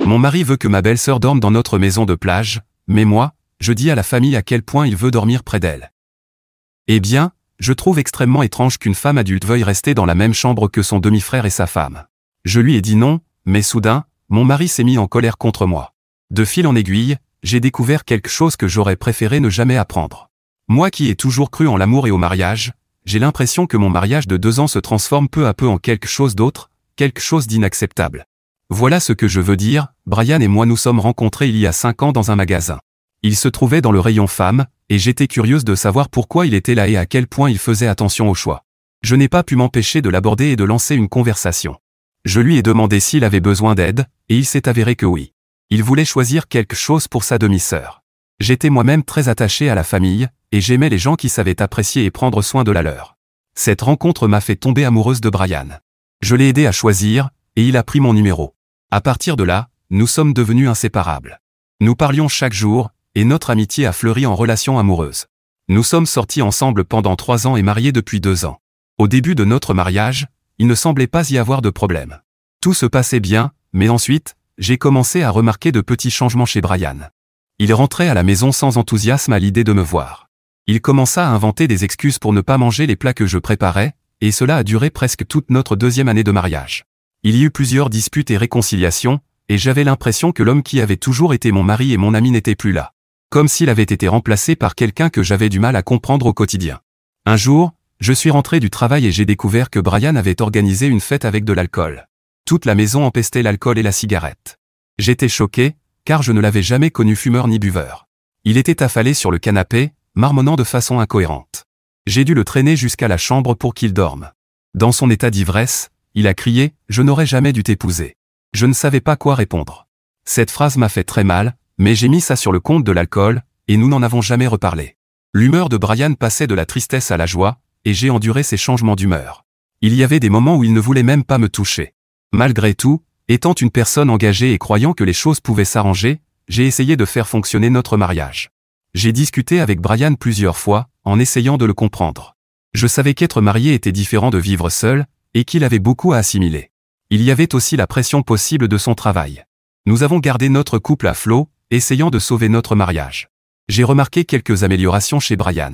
Mon mari veut que ma belle-sœur dorme dans notre maison de plage, mais moi, je dis à la famille à quel point il veut dormir près d'elle. Eh bien, je trouve extrêmement étrange qu'une femme adulte veuille rester dans la même chambre que son demi-frère et sa femme. Je lui ai dit non, mais soudain, mon mari s'est mis en colère contre moi. De fil en aiguille, j'ai découvert quelque chose que j'aurais préféré ne jamais apprendre. Moi qui ai toujours cru en l'amour et au mariage, j'ai l'impression que mon mariage de 2 ans se transforme peu à peu en quelque chose d'autre, quelque chose d'inacceptable. Voilà ce que je veux dire, Brian et moi nous sommes rencontrés il y a 5 ans dans un magasin. Il se trouvait dans le rayon femmes, et j'étais curieuse de savoir pourquoi il était là et à quel point il faisait attention au choix. Je n'ai pas pu m'empêcher de l'aborder et de lancer une conversation. Je lui ai demandé s'il avait besoin d'aide, et il s'est avéré que oui. Il voulait choisir quelque chose pour sa demi-sœur. J'étais moi-même très attaché à la famille, et j'aimais les gens qui savaient apprécier et prendre soin de la leur. Cette rencontre m'a fait tomber amoureuse de Brian. Je l'ai aidé à choisir, et il a pris mon numéro. À partir de là, nous sommes devenus inséparables. Nous parlions chaque jour, et notre amitié a fleuri en relation amoureuse. Nous sommes sortis ensemble pendant 3 ans et mariés depuis 2 ans. Au début de notre mariage, il ne semblait pas y avoir de problème. Tout se passait bien, mais ensuite, j'ai commencé à remarquer de petits changements chez Brian. Il rentrait à la maison sans enthousiasme à l'idée de me voir. Il commença à inventer des excuses pour ne pas manger les plats que je préparais, et cela a duré presque toute notre 2e année de mariage. Il y eut plusieurs disputes et réconciliations, et j'avais l'impression que l'homme qui avait toujours été mon mari et mon ami n'était plus là. Comme s'il avait été remplacé par quelqu'un que j'avais du mal à comprendre au quotidien. Un jour, je suis rentré du travail et j'ai découvert que Brian avait organisé une fête avec de l'alcool. Toute la maison empestait l'alcool et la cigarette. J'étais choqué, car je ne l'avais jamais connu fumeur ni buveur. Il était affalé sur le canapé, marmonnant de façon incohérente. J'ai dû le traîner jusqu'à la chambre pour qu'il dorme. Dans son état d'ivresse, il a crié « Je n'aurais jamais dû t'épouser ». Je ne savais pas quoi répondre. Cette phrase m'a fait très mal, mais j'ai mis ça sur le compte de l'alcool, et nous n'en avons jamais reparlé. L'humeur de Brian passait de la tristesse à la joie, et j'ai enduré ces changements d'humeur. Il y avait des moments où il ne voulait même pas me toucher. Malgré tout, étant une personne engagée et croyant que les choses pouvaient s'arranger, j'ai essayé de faire fonctionner notre mariage. J'ai discuté avec Brian plusieurs fois, en essayant de le comprendre. Je savais qu'être marié était différent de vivre seul, et qu'il avait beaucoup à assimiler. Il y avait aussi la pression possible de son travail. Nous avons gardé notre couple à flot, essayant de sauver notre mariage. J'ai remarqué quelques améliorations chez Brian.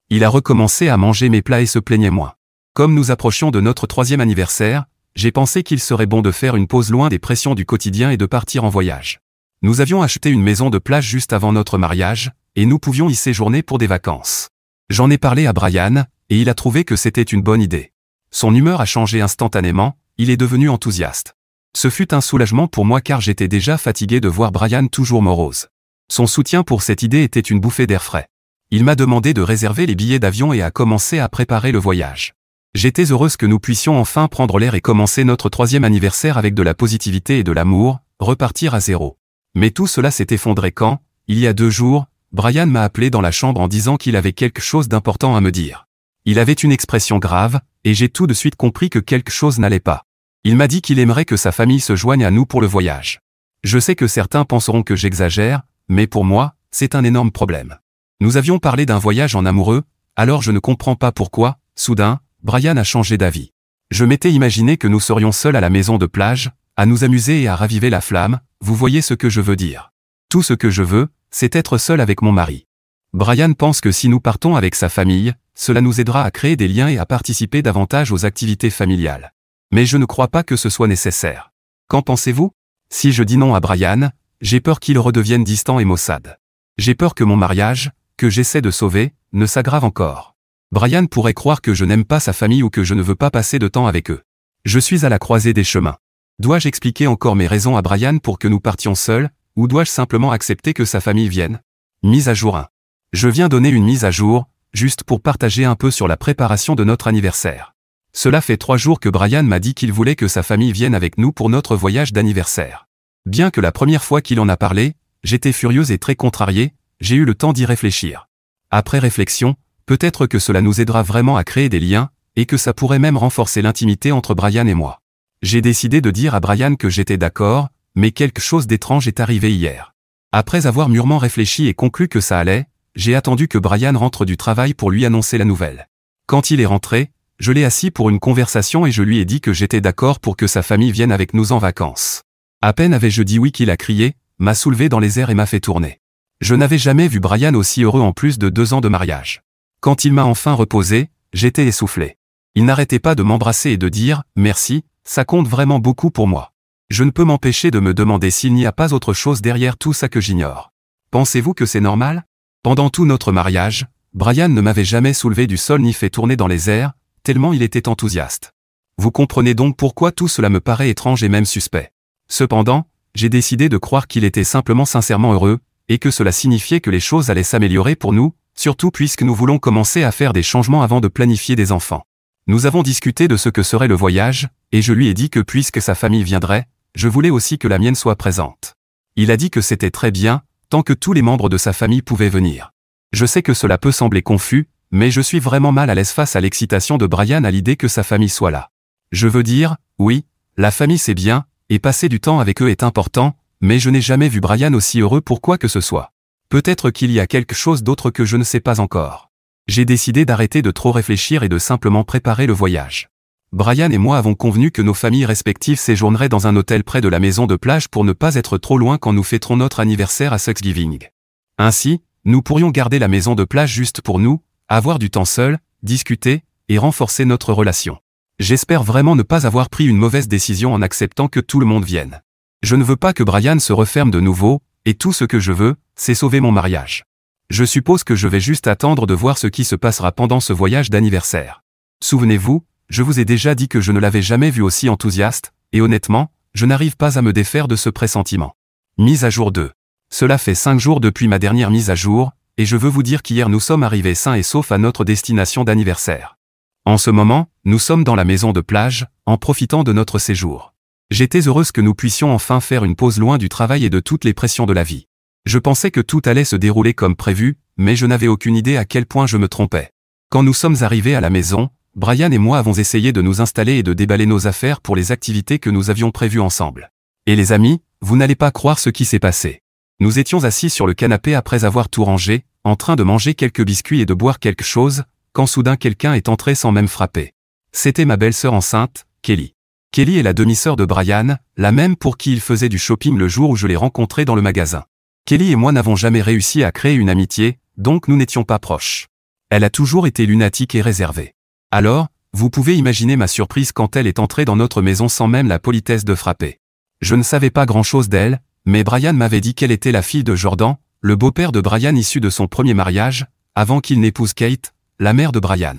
Il a recommencé à manger mes plats et se plaignait moins. Comme nous approchions de notre 3e anniversaire, j'ai pensé qu'il serait bon de faire une pause loin des pressions du quotidien et de partir en voyage. Nous avions acheté une maison de plage juste avant notre mariage, et nous pouvions y séjourner pour des vacances. J'en ai parlé à Brian, et il a trouvé que c'était une bonne idée. Son humeur a changé instantanément, il est devenu enthousiaste. Ce fut un soulagement pour moi car j'étais déjà fatigué de voir Brian toujours morose. Son soutien pour cette idée était une bouffée d'air frais. Il m'a demandé de réserver les billets d'avion et a commencé à préparer le voyage. J'étais heureuse que nous puissions enfin prendre l'air et commencer notre 3e anniversaire avec de la positivité et de l'amour, repartir à zéro. Mais tout cela s'est effondré quand, il y a 2 jours, Brian m'a appelé dans la chambre en disant qu'il avait quelque chose d'important à me dire. Il avait une expression grave, et j'ai tout de suite compris que quelque chose n'allait pas. Il m'a dit qu'il aimerait que sa famille se joigne à nous pour le voyage. Je sais que certains penseront que j'exagère, mais pour moi, c'est un énorme problème. Nous avions parlé d'un voyage en amoureux, alors je ne comprends pas pourquoi, soudain, Brian a changé d'avis. Je m'étais imaginé que nous serions seuls à la maison de plage, à nous amuser et à raviver la flamme, vous voyez ce que je veux dire. Tout ce que je veux, c'est être seul avec mon mari. Brian pense que si nous partons avec sa famille, cela nous aidera à créer des liens et à participer davantage aux activités familiales. Mais je ne crois pas que ce soit nécessaire. Qu'en pensez-vous? Si je dis non à Brian, j'ai peur qu'il redevienne distant et maussade. J'ai peur que mon mariage, que j'essaie de sauver, ne s'aggrave encore. Brian pourrait croire que je n'aime pas sa famille ou que je ne veux pas passer de temps avec eux. Je suis à la croisée des chemins. Dois-je expliquer encore mes raisons à Brian pour que nous partions seuls, ou dois-je simplement accepter que sa famille vienne? Mise à jour 1. Je viens donner une mise à jour, juste pour partager un peu sur la préparation de notre anniversaire. Cela fait 3 jours que Brian m'a dit qu'il voulait que sa famille vienne avec nous pour notre voyage d'anniversaire. Bien que la première fois qu'il en a parlé, j'étais furieuse et très contrariée, j'ai eu le temps d'y réfléchir. Après réflexion, peut-être que cela nous aidera vraiment à créer des liens, et que ça pourrait même renforcer l'intimité entre Brian et moi. J'ai décidé de dire à Brian que j'étais d'accord, mais quelque chose d'étrange est arrivé hier. Après avoir mûrement réfléchi et conclu que ça allait, j'ai attendu que Brian rentre du travail pour lui annoncer la nouvelle. Quand il est rentré, je l'ai assis pour une conversation et je lui ai dit que j'étais d'accord pour que sa famille vienne avec nous en vacances. À peine avais-je dit oui qu'il a crié, m'a soulevé dans les airs et m'a fait tourner. Je n'avais jamais vu Brian aussi heureux en plus de 2 ans de mariage. Quand il m'a enfin reposé, j'étais essoufflé. Il n'arrêtait pas de m'embrasser et de dire « Merci, ça compte vraiment beaucoup pour moi ». Je ne peux m'empêcher de me demander s'il n'y a pas autre chose derrière tout ça que j'ignore. Pensez-vous que c'est normal? Pendant tout notre mariage, Brian ne m'avait jamais soulevé du sol ni fait tourner dans les airs, tellement il était enthousiaste. Vous comprenez donc pourquoi tout cela me paraît étrange et même suspect. Cependant, j'ai décidé de croire qu'il était simplement sincèrement heureux, et que cela signifiait que les choses allaient s'améliorer pour nous, surtout puisque nous voulons commencer à faire des changements avant de planifier des enfants. Nous avons discuté de ce que serait le voyage, et je lui ai dit que puisque sa famille viendrait, je voulais aussi que la mienne soit présente. Il a dit que c'était très bien, tant que tous les membres de sa famille pouvaient venir. Je sais que cela peut sembler confus, mais je suis vraiment mal à l'aise face à l'excitation de Brian à l'idée que sa famille soit là. Je veux dire, oui, la famille c'est bien, et passer du temps avec eux est important, mais je n'ai jamais vu Brian aussi heureux pour quoi que ce soit. Peut-être qu'il y a quelque chose d'autre que je ne sais pas encore. J'ai décidé d'arrêter de trop réfléchir et de simplement préparer le voyage. Brian et moi avons convenu que nos familles respectives séjourneraient dans un hôtel près de la maison de plage pour ne pas être trop loin quand nous fêterons notre anniversaire à Thanksgiving. Ainsi, nous pourrions garder la maison de plage juste pour nous, avoir du temps seul, discuter, et renforcer notre relation. J'espère vraiment ne pas avoir pris une mauvaise décision en acceptant que tout le monde vienne. Je ne veux pas que Brian se referme de nouveau, et tout ce que je veux, c'est sauver mon mariage. Je suppose que je vais juste attendre de voir ce qui se passera pendant ce voyage d'anniversaire. Souvenez-vous, je vous ai déjà dit que je ne l'avais jamais vu aussi enthousiaste, et honnêtement, je n'arrive pas à me défaire de ce pressentiment. Mise à jour 2. Cela fait 5 jours depuis ma dernière mise à jour, et je veux vous dire qu'hier nous sommes arrivés sains et saufs à notre destination d'anniversaire. En ce moment, nous sommes dans la maison de plage, en profitant de notre séjour. J'étais heureuse que nous puissions enfin faire une pause loin du travail et de toutes les pressions de la vie. Je pensais que tout allait se dérouler comme prévu, mais je n'avais aucune idée à quel point je me trompais. Quand nous sommes arrivés à la maison, Brian et moi avons essayé de nous installer et de déballer nos affaires pour les activités que nous avions prévues ensemble. Et les amis, vous n'allez pas croire ce qui s'est passé. Nous étions assis sur le canapé après avoir tout rangé, en train de manger quelques biscuits et de boire quelque chose, quand soudain quelqu'un est entré sans même frapper. C'était ma belle-sœur enceinte, Kelly. Kelly est la demi-sœur de Brian, la même pour qui il faisait du shopping le jour où je l'ai rencontré dans le magasin. Kelly et moi n'avons jamais réussi à créer une amitié, donc nous n'étions pas proches. Elle a toujours été lunatique et réservée. Alors, vous pouvez imaginer ma surprise quand elle est entrée dans notre maison sans même la politesse de frapper. Je ne savais pas grand-chose d'elle, mais Brian m'avait dit qu'elle était la fille de Jordan, le beau-père de Brian issu de son premier mariage, avant qu'il n'épouse Kate, la mère de Brian.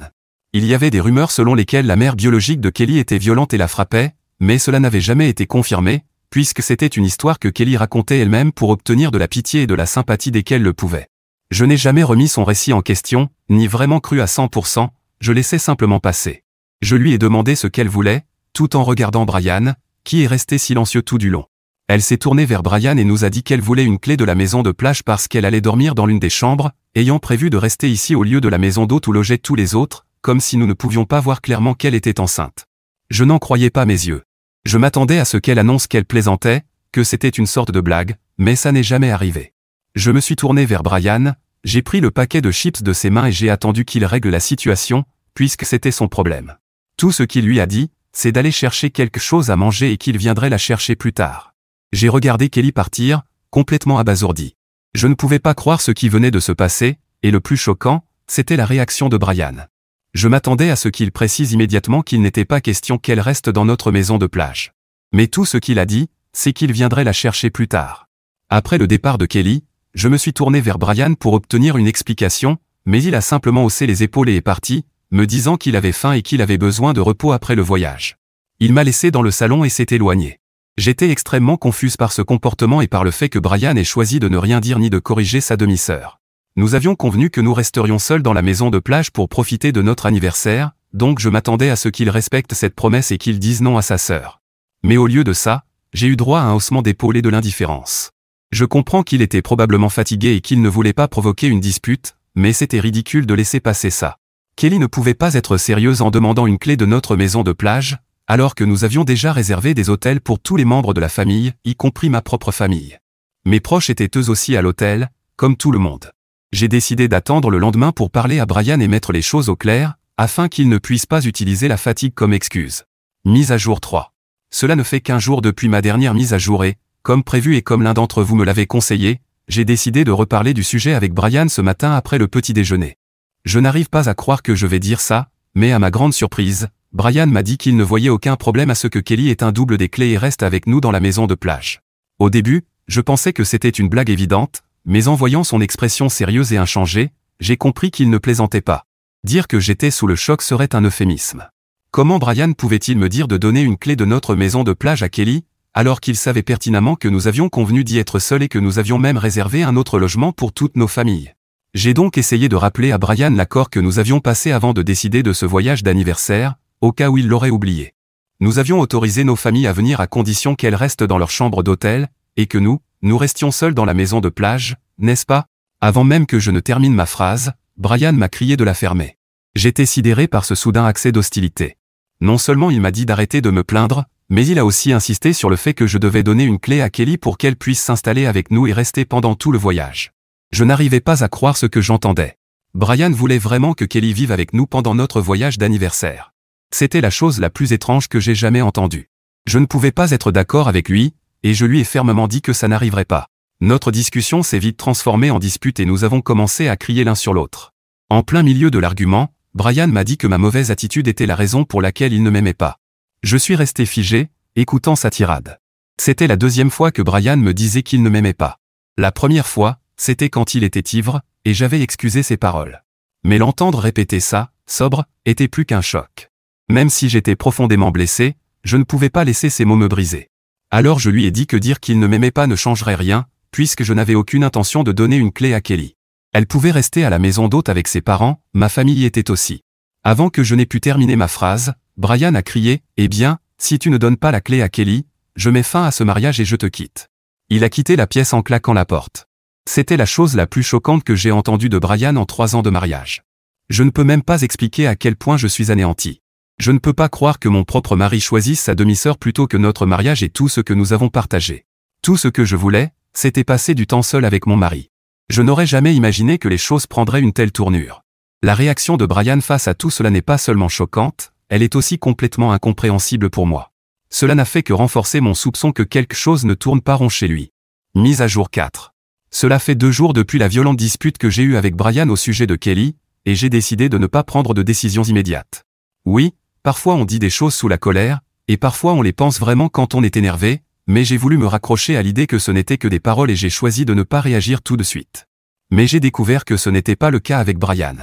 Il y avait des rumeurs selon lesquelles la mère biologique de Kelly était violente et la frappait, mais cela n'avait jamais été confirmé, puisque c'était une histoire que Kelly racontait elle-même pour obtenir de la pitié et de la sympathie desquels le pouvaient. Je n'ai jamais remis son récit en question, ni vraiment cru à 100%, je laissais simplement passer. Je lui ai demandé ce qu'elle voulait, tout en regardant Brian, qui est resté silencieux tout du long. Elle s'est tournée vers Brian et nous a dit qu'elle voulait une clé de la maison de plage parce qu'elle allait dormir dans l'une des chambres, ayant prévu de rester ici au lieu de la maison d'hôte où logeaient tous les autres, comme si nous ne pouvions pas voir clairement qu'elle était enceinte. Je n'en croyais pas mes yeux. Je m'attendais à ce qu'elle annonce qu'elle plaisantait, que c'était une sorte de blague, mais ça n'est jamais arrivé. Je me suis tourné vers Brian, j'ai pris le paquet de chips de ses mains et j'ai attendu qu'il règle la situation, puisque c'était son problème. Tout ce qu'il lui a dit, c'est d'aller chercher quelque chose à manger et qu'il viendrait la chercher plus tard. J'ai regardé Kelly partir, complètement abasourdi. Je ne pouvais pas croire ce qui venait de se passer, et le plus choquant, c'était la réaction de Brian. Je m'attendais à ce qu'il précise immédiatement qu'il n'était pas question qu'elle reste dans notre maison de plage. Mais tout ce qu'il a dit, c'est qu'il viendrait la chercher plus tard. Après le départ de Kelly, je me suis tourné vers Brian pour obtenir une explication, mais il a simplement haussé les épaules et est parti, me disant qu'il avait faim et qu'il avait besoin de repos après le voyage. Il m'a laissé dans le salon et s'est éloigné. J'étais extrêmement confuse par ce comportement et par le fait que Brian ait choisi de ne rien dire ni de corriger sa demi-sœur. Nous avions convenu que nous resterions seuls dans la maison de plage pour profiter de notre anniversaire, donc je m'attendais à ce qu'il respecte cette promesse et qu'il dise non à sa sœur. Mais au lieu de ça, j'ai eu droit à un haussement d'épaule et de l'indifférence. Je comprends qu'il était probablement fatigué et qu'il ne voulait pas provoquer une dispute, mais c'était ridicule de laisser passer ça. Kelly ne pouvait pas être sérieuse en demandant une clé de notre maison de plage, alors que nous avions déjà réservé des hôtels pour tous les membres de la famille, y compris ma propre famille. Mes proches étaient eux aussi à l'hôtel, comme tout le monde. J'ai décidé d'attendre le lendemain pour parler à Brian et mettre les choses au clair, afin qu'il ne puisse pas utiliser la fatigue comme excuse. Mise à jour 3. Cela ne fait qu'1 jour depuis ma dernière mise à jour et, comme prévu et comme l'un d'entre vous me l'avait conseillé, j'ai décidé de reparler du sujet avec Brian ce matin après le petit déjeuner. Je n'arrive pas à croire que je vais dire ça, mais à ma grande surprise, Brian m'a dit qu'il ne voyait aucun problème à ce que Kelly ait un double des clés et reste avec nous dans la maison de plage. Au début, je pensais que c'était une blague évidente, mais en voyant son expression sérieuse et inchangée, j'ai compris qu'il ne plaisantait pas. Dire que j'étais sous le choc serait un euphémisme. Comment Brian pouvait-il me dire de donner une clé de notre maison de plage à Kelly, alors qu'il savait pertinemment que nous avions convenu d'y être seuls et que nous avions même réservé un autre logement pour toutes nos familles? J'ai donc essayé de rappeler à Brian l'accord que nous avions passé avant de décider de ce voyage d'anniversaire, au cas où il l'aurait oublié. Nous avions autorisé nos familles à venir à condition qu'elles restent dans leur chambre d'hôtel, et que nous restions seuls dans la maison de plage, n'est-ce pas? Avant même que je ne termine ma phrase, Brian m'a crié de la fermer. J'étais sidéré par ce soudain accès d'hostilité. Non seulement il m'a dit d'arrêter de me plaindre, mais il a aussi insisté sur le fait que je devais donner une clé à Kelly pour qu'elle puisse s'installer avec nous et rester pendant tout le voyage. Je n'arrivais pas à croire ce que j'entendais. Brian voulait vraiment que Kelly vive avec nous pendant notre voyage d'anniversaire. C'était la chose la plus étrange que j'ai jamais entendue. Je ne pouvais pas être d'accord avec lui, et je lui ai fermement dit que ça n'arriverait pas. Notre discussion s'est vite transformée en dispute et nous avons commencé à crier l'un sur l'autre. En plein milieu de l'argument, Brian m'a dit que ma mauvaise attitude était la raison pour laquelle il ne m'aimait pas. Je suis resté figé, écoutant sa tirade. C'était la 2e fois que Brian me disait qu'il ne m'aimait pas. La première fois, c'était quand il était ivre, et j'avais excusé ses paroles. Mais l'entendre répéter ça, sobre, était plus qu'un choc. Même si j'étais profondément blessé, je ne pouvais pas laisser ces mots me briser. Alors je lui ai dit que dire qu'il ne m'aimait pas ne changerait rien, puisque je n'avais aucune intention de donner une clé à Kelly. Elle pouvait rester à la maison d'hôte avec ses parents, ma famille y était aussi. Avant que je n'ai pu terminer ma phrase, Brian a crié « Eh bien, si tu ne donnes pas la clé à Kelly, je mets fin à ce mariage et je te quitte. » Il a quitté la pièce en claquant la porte. C'était la chose la plus choquante que j'ai entendue de Brian en 3 ans de mariage. Je ne peux même pas expliquer à quel point je suis anéanti. Je ne peux pas croire que mon propre mari choisisse sa demi-sœur plutôt que notre mariage et tout ce que nous avons partagé. Tout ce que je voulais, c'était passer du temps seul avec mon mari. Je n'aurais jamais imaginé que les choses prendraient une telle tournure. La réaction de Brian face à tout cela n'est pas seulement choquante, elle est aussi complètement incompréhensible pour moi. Cela n'a fait que renforcer mon soupçon que quelque chose ne tourne pas rond chez lui. Mise à jour 4. Cela fait 2 jours depuis la violente dispute que j'ai eue avec Brian au sujet de Kelly, et j'ai décidé de ne pas prendre de décisions immédiates. Oui, parfois on dit des choses sous la colère, et parfois on les pense vraiment quand on est énervé, mais j'ai voulu me raccrocher à l'idée que ce n'était que des paroles et j'ai choisi de ne pas réagir tout de suite. Mais j'ai découvert que ce n'était pas le cas avec Brian.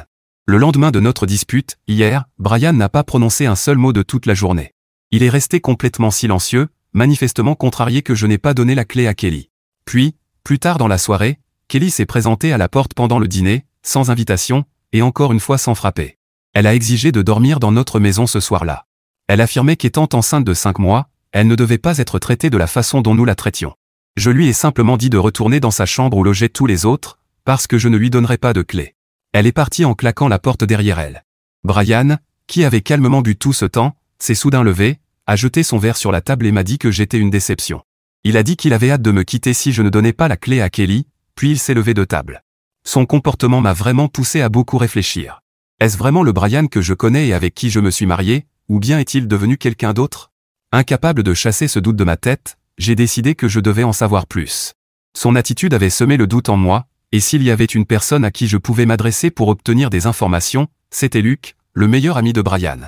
Le lendemain de notre dispute, hier, Brian n'a pas prononcé un seul mot de toute la journée. Il est resté complètement silencieux, manifestement contrarié que je n'ai pas donné la clé à Kelly. Puis, plus tard dans la soirée, Kelly s'est présentée à la porte pendant le dîner, sans invitation, et encore une fois sans frapper. Elle a exigé de dormir dans notre maison ce soir-là. Elle affirmait qu'étant enceinte de 5 mois, elle ne devait pas être traitée de la façon dont nous la traitions. Je lui ai simplement dit de retourner dans sa chambre où logeaient tous les autres, parce que je ne lui donnerais pas de clé. Elle est partie en claquant la porte derrière elle. Brian, qui avait calmement bu tout ce temps, s'est soudain levé, a jeté son verre sur la table et m'a dit que j'étais une déception. Il a dit qu'il avait hâte de me quitter si je ne donnais pas la clé à Kelly, puis il s'est levé de table. Son comportement m'a vraiment poussé à beaucoup réfléchir. Est-ce vraiment le Brian que je connais et avec qui je me suis marié, ou bien est-il devenu quelqu'un d'autre? Incapable de chasser ce doute de ma tête, j'ai décidé que je devais en savoir plus. Son attitude avait semé le doute en moi, et s'il y avait une personne à qui je pouvais m'adresser pour obtenir des informations, c'était Luc, le meilleur ami de Brian.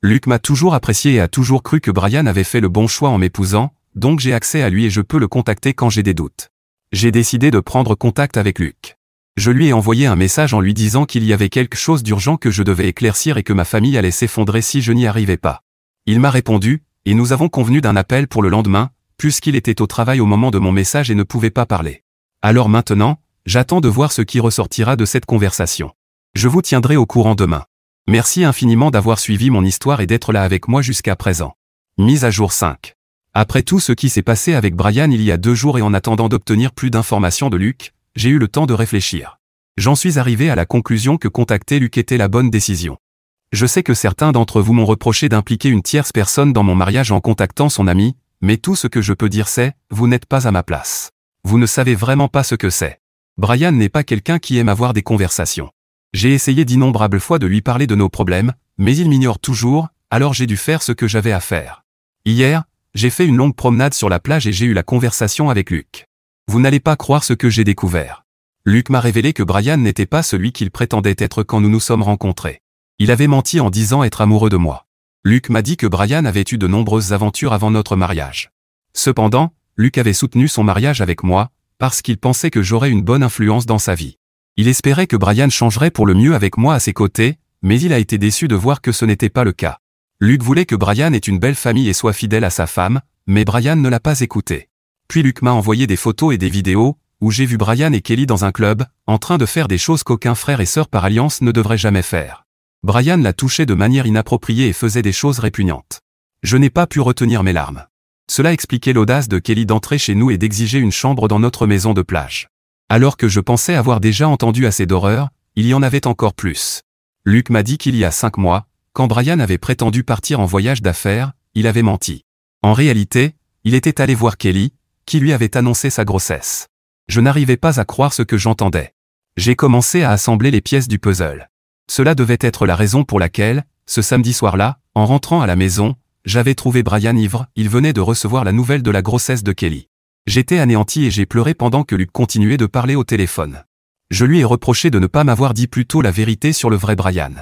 Luc m'a toujours apprécié et a toujours cru que Brian avait fait le bon choix en m'épousant, donc j'ai accès à lui et je peux le contacter quand j'ai des doutes. J'ai décidé de prendre contact avec Luc. Je lui ai envoyé un message en lui disant qu'il y avait quelque chose d'urgent que je devais éclaircir et que ma famille allait s'effondrer si je n'y arrivais pas. Il m'a répondu, et nous avons convenu d'un appel pour le lendemain, puisqu'il était au travail au moment de mon message et ne pouvait pas parler. Alors maintenant, j'attends de voir ce qui ressortira de cette conversation. Je vous tiendrai au courant demain. Merci infiniment d'avoir suivi mon histoire et d'être là avec moi jusqu'à présent. Mise à jour 5. Après tout ce qui s'est passé avec Brian il y a 2 jours et en attendant d'obtenir plus d'informations de Luc, j'ai eu le temps de réfléchir. J'en suis arrivé à la conclusion que contacter Luc était la bonne décision. Je sais que certains d'entre vous m'ont reproché d'impliquer une tierce personne dans mon mariage en contactant son ami, mais tout ce que je peux dire c'est, vous n'êtes pas à ma place. Vous ne savez vraiment pas ce que c'est. Brian n'est pas quelqu'un qui aime avoir des conversations. J'ai essayé d'innombrables fois de lui parler de nos problèmes, mais il m'ignore toujours, alors j'ai dû faire ce que j'avais à faire. Hier, J'ai fait une longue promenade sur la plage et j'ai eu la conversation avec Luc. Vous n'allez pas croire ce que j'ai découvert. Luc m'a révélé que Brian n'était pas celui qu'il prétendait être quand nous nous sommes rencontrés. Il avait menti en disant être amoureux de moi. Luc m'a dit que Brian avait eu de nombreuses aventures avant notre mariage. Cependant, Luc avait soutenu son mariage avec moi, parce qu'il pensait que j'aurais une bonne influence dans sa vie. Il espérait que Brian changerait pour le mieux avec moi à ses côtés, mais il a été déçu de voir que ce n'était pas le cas. Luc voulait que Brian ait une belle famille et soit fidèle à sa femme, mais Brian ne l'a pas écouté. Puis Luc m'a envoyé des photos et des vidéos, où j'ai vu Brian et Kelly dans un club, en train de faire des choses qu'aucun frère et sœur par alliance ne devrait jamais faire. Brian l'a touché de manière inappropriée et faisait des choses répugnantes. Je n'ai pas pu retenir mes larmes. Cela expliquait l'audace de Kelly d'entrer chez nous et d'exiger une chambre dans notre maison de plage. Alors que je pensais avoir déjà entendu assez d'horreurs, il y en avait encore plus. Luc m'a dit qu'il y a 5 mois, quand Brian avait prétendu partir en voyage d'affaires, il avait menti. En réalité, il était allé voir Kelly, qui lui avait annoncé sa grossesse. Je n'arrivais pas à croire ce que j'entendais. J'ai commencé à assembler les pièces du puzzle. Cela devait être la raison pour laquelle, ce samedi soir-là, en rentrant à la maison, j'avais trouvé Brian ivre, il venait de recevoir la nouvelle de la grossesse de Kelly. J'étais anéanti et j'ai pleuré pendant que Luc continuait de parler au téléphone. Je lui ai reproché de ne pas m'avoir dit plus tôt la vérité sur le vrai Brian.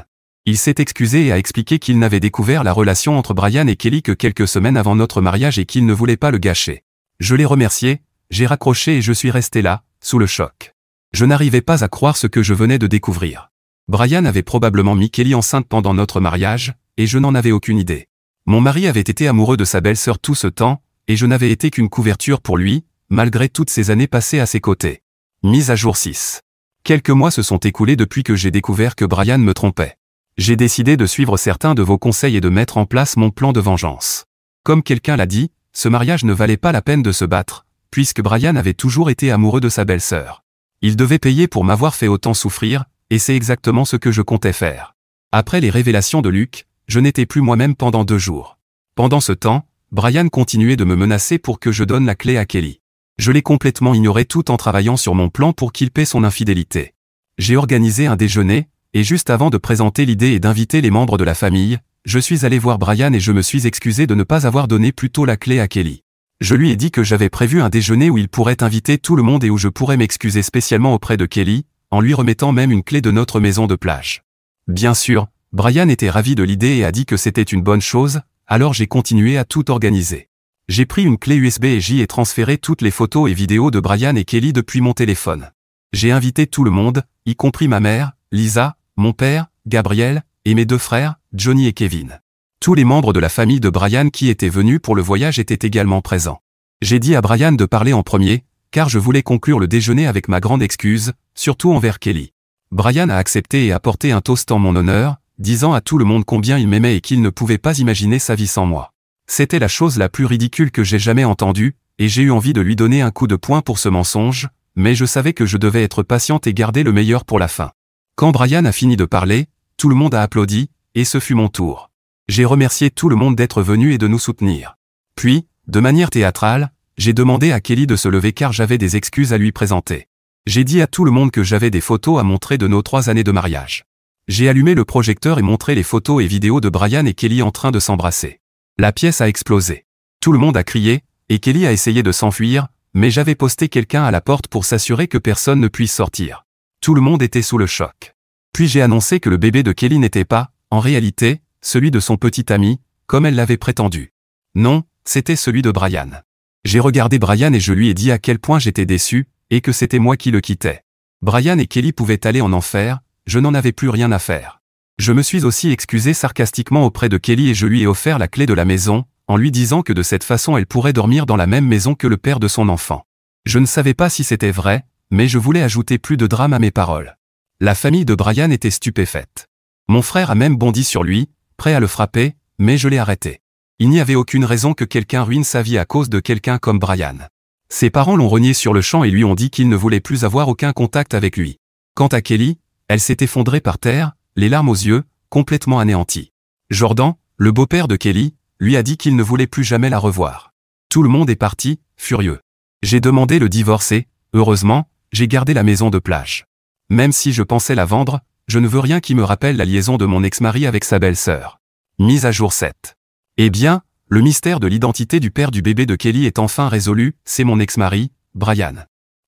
Il s'est excusé et a expliqué qu'il n'avait découvert la relation entre Brian et Kelly que quelques semaines avant notre mariage et qu'il ne voulait pas le gâcher. Je l'ai remercié, j'ai raccroché et je suis resté là, sous le choc. Je n'arrivais pas à croire ce que je venais de découvrir. Brian avait probablement mis Kelly enceinte pendant notre mariage, et je n'en avais aucune idée. Mon mari avait été amoureux de sa belle-sœur tout ce temps, et je n'avais été qu'une couverture pour lui, malgré toutes ces années passées à ses côtés. Mise à jour 6. Quelques mois se sont écoulés depuis que j'ai découvert que Brian me trompait. J'ai décidé de suivre certains de vos conseils et de mettre en place mon plan de vengeance. Comme quelqu'un l'a dit, ce mariage ne valait pas la peine de se battre, puisque Brian avait toujours été amoureux de sa belle-sœur. Il devait payer pour m'avoir fait autant souffrir, et c'est exactement ce que je comptais faire. Après les révélations de Luc, je n'étais plus moi-même pendant 2 jours. Pendant ce temps, Brian continuait de me menacer pour que je donne la clé à Kelly. Je l'ai complètement ignoré tout en travaillant sur mon plan pour qu'il paie son infidélité. J'ai organisé un déjeuner, et juste avant de présenter l'idée et d'inviter les membres de la famille, je suis allé voir Brian et je me suis excusé de ne pas avoir donné plus tôt la clé à Kelly. Je lui ai dit que j'avais prévu un déjeuner où il pourrait inviter tout le monde et où je pourrais m'excuser spécialement auprès de Kelly, en lui remettant même une clé de notre maison de plage. Bien sûr, Brian était ravi de l'idée et a dit que c'était une bonne chose, alors j'ai continué à tout organiser. J'ai pris une clé USB et j'y ai transféré toutes les photos et vidéos de Brian et Kelly depuis mon téléphone. J'ai invité tout le monde, y compris ma mère, Lisa, mon père, Gabriel, et mes 2 frères, Johnny et Kevin. Tous les membres de la famille de Brian qui étaient venus pour le voyage étaient également présents. J'ai dit à Brian de parler en premier, car je voulais conclure le déjeuner avec ma grande excuse, surtout envers Kelly. Brian a accepté et a porté un toast en mon honneur, disant à tout le monde combien il m'aimait et qu'il ne pouvait pas imaginer sa vie sans moi. C'était la chose la plus ridicule que j'ai jamais entendue, et j'ai eu envie de lui donner un coup de poing pour ce mensonge, mais je savais que je devais être patiente et garder le meilleur pour la fin. Quand Brian a fini de parler, tout le monde a applaudi, et ce fut mon tour. J'ai remercié tout le monde d'être venu et de nous soutenir. Puis, de manière théâtrale, j'ai demandé à Kelly de se lever car j'avais des excuses à lui présenter. J'ai dit à tout le monde que j'avais des photos à montrer de nos 3 années de mariage. J'ai allumé le projecteur et montré les photos et vidéos de Brian et Kelly en train de s'embrasser. La pièce a explosé. Tout le monde a crié, et Kelly a essayé de s'enfuir, mais j'avais posté quelqu'un à la porte pour s'assurer que personne ne puisse sortir. Tout le monde était sous le choc. Puis j'ai annoncé que le bébé de Kelly n'était pas, en réalité, celui de son petit ami, comme elle l'avait prétendu. Non, c'était celui de Brian. J'ai regardé Brian et je lui ai dit à quel point j'étais déçu, et que c'était moi qui le quittais. Brian et Kelly pouvaient aller en enfer, je n'en avais plus rien à faire. Je me suis aussi excusé sarcastiquement auprès de Kelly et je lui ai offert la clé de la maison, en lui disant que de cette façon elle pourrait dormir dans la même maison que le père de son enfant. Je ne savais pas si c'était vrai, mais je voulais ajouter plus de drame à mes paroles. La famille de Brian était stupéfaite. Mon frère a même bondi sur lui, prêt à le frapper, mais je l'ai arrêté. Il n'y avait aucune raison que quelqu'un ruine sa vie à cause de quelqu'un comme Brian. Ses parents l'ont renié sur le champ et lui ont dit qu'ils ne voulaient plus avoir aucun contact avec lui. Quant à Kelly, elle s'est effondrée par terre, les larmes aux yeux, complètement anéantie. Jordan, le beau-père de Kelly, lui a dit qu'il ne voulait plus jamais la revoir. Tout le monde est parti, furieux. J'ai demandé le divorce et, heureusement, j'ai gardé la maison de plage. Même si je pensais la vendre, je ne veux rien qui me rappelle la liaison de mon ex-mari avec sa belle-sœur. Mise à jour 7. Eh bien, Le mystère de l'identité du père du bébé de Kelly est enfin résolu, c'est mon ex-mari, Brian.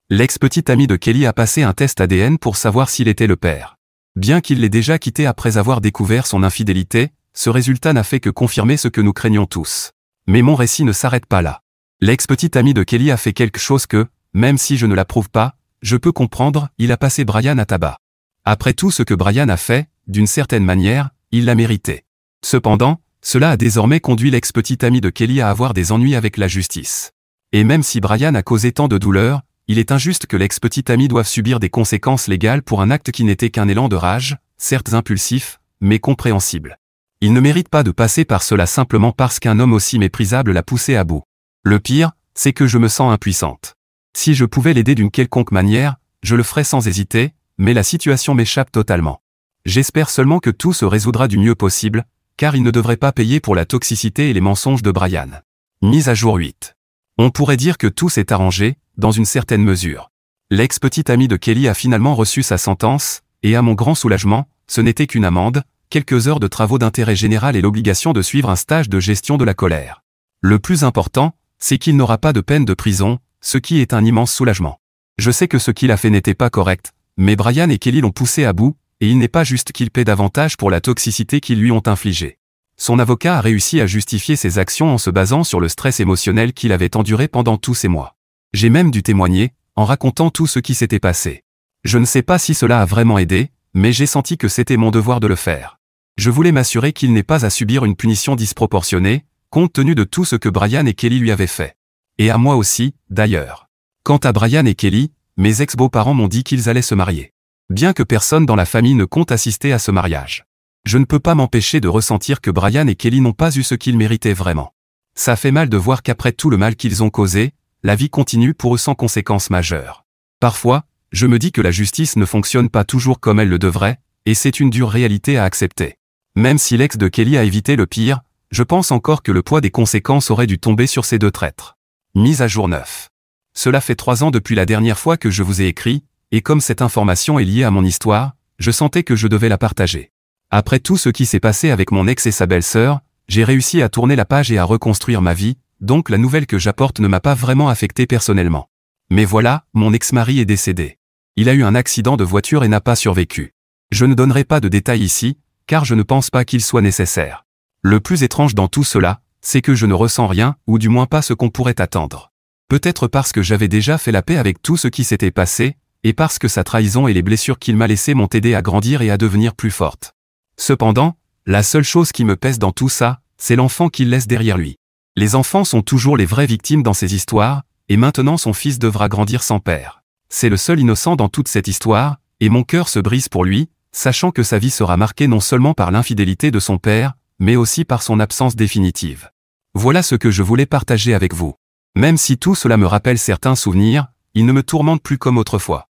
L'ex-petit ami de Kelly a passé un test ADN pour savoir s'il était le père. Bien qu'il l'ait déjà quitté après avoir découvert son infidélité, ce résultat n'a fait que confirmer ce que nous craignons tous. Mais mon récit ne s'arrête pas là. L'ex-petit ami de Kelly a fait quelque chose que, même si je ne l'approuve pas, je peux comprendre, il a passé Brian à tabac. Après tout ce que Brian a fait, d'une certaine manière, il l'a mérité. Cependant, cela a désormais conduit l'ex-petit ami de Kelly à avoir des ennuis avec la justice. Et même si Brian a causé tant de douleur, il est injuste que l'ex-petit ami doive subir des conséquences légales pour un acte qui n'était qu'un élan de rage, certes impulsif, mais compréhensible. Il ne mérite pas de passer par cela simplement parce qu'un homme aussi méprisable l'a poussé à bout. Le pire, c'est que je me sens impuissante. Si je pouvais l'aider d'une quelconque manière, je le ferais sans hésiter, mais la situation m'échappe totalement. J'espère seulement que tout se résoudra du mieux possible, car il ne devrait pas payer pour la toxicité et les mensonges de Brian. Mise à jour 8. On pourrait dire que tout s'est arrangé, dans une certaine mesure. L'ex-petit ami de Kelly a finalement reçu sa sentence, et à mon grand soulagement, ce n'était qu'une amende, quelques heures de travaux d'intérêt général et l'obligation de suivre un stage de gestion de la colère. Le plus important, c'est qu'il n'aura pas de peine de prison, ce qui est un immense soulagement. Je sais que ce qu'il a fait n'était pas correct, mais Brian et Kelly l'ont poussé à bout, et il n'est pas juste qu'il paie davantage pour la toxicité qu'ils lui ont infligée. Son avocat a réussi à justifier ses actions en se basant sur le stress émotionnel qu'il avait enduré pendant tous ces mois. J'ai même dû témoigner, en racontant tout ce qui s'était passé. Je ne sais pas si cela a vraiment aidé, mais j'ai senti que c'était mon devoir de le faire. Je voulais m'assurer qu'il n'ait pas à subir une punition disproportionnée, compte tenu de tout ce que Brian et Kelly lui avaient fait. Et à moi aussi, d'ailleurs. Quant à Brian et Kelly, mes ex-beaux-parents m'ont dit qu'ils allaient se marier. Bien que personne dans la famille ne compte assister à ce mariage. Je ne peux pas m'empêcher de ressentir que Brian et Kelly n'ont pas eu ce qu'ils méritaient vraiment. Ça fait mal de voir qu'après tout le mal qu'ils ont causé, la vie continue pour eux sans conséquences majeures. Parfois, je me dis que la justice ne fonctionne pas toujours comme elle le devrait, et c'est une dure réalité à accepter. Même si l'ex de Kelly a évité le pire, je pense encore que le poids des conséquences aurait dû tomber sur ces deux traîtres. Mise à jour 9. Cela fait 3 ans depuis la dernière fois que je vous ai écrit, et comme cette information est liée à mon histoire, je sentais que je devais la partager. Après tout ce qui s'est passé avec mon ex et sa belle-sœur, j'ai réussi à tourner la page et à reconstruire ma vie, donc la nouvelle que j'apporte ne m'a pas vraiment affecté personnellement. Mais voilà, mon ex-mari est décédé. Il a eu un accident de voiture et n'a pas survécu. Je ne donnerai pas de détails ici, car je ne pense pas qu'il soit nécessaire. Le plus étrange dans tout cela, c'est que je ne ressens rien, ou du moins pas ce qu'on pourrait attendre. Peut-être parce que j'avais déjà fait la paix avec tout ce qui s'était passé, et parce que sa trahison et les blessures qu'il m'a laissées m'ont aidé à grandir et à devenir plus forte. Cependant, la seule chose qui me pèse dans tout ça, c'est l'enfant qu'il laisse derrière lui. Les enfants sont toujours les vraies victimes dans ces histoires, et maintenant son fils devra grandir sans père. C'est le seul innocent dans toute cette histoire, et mon cœur se brise pour lui, sachant que sa vie sera marquée non seulement par l'infidélité de son père, mais aussi par son absence définitive. Voilà ce que je voulais partager avec vous. Même si tout cela me rappelle certains souvenirs, il ne me tourmente plus comme autrefois.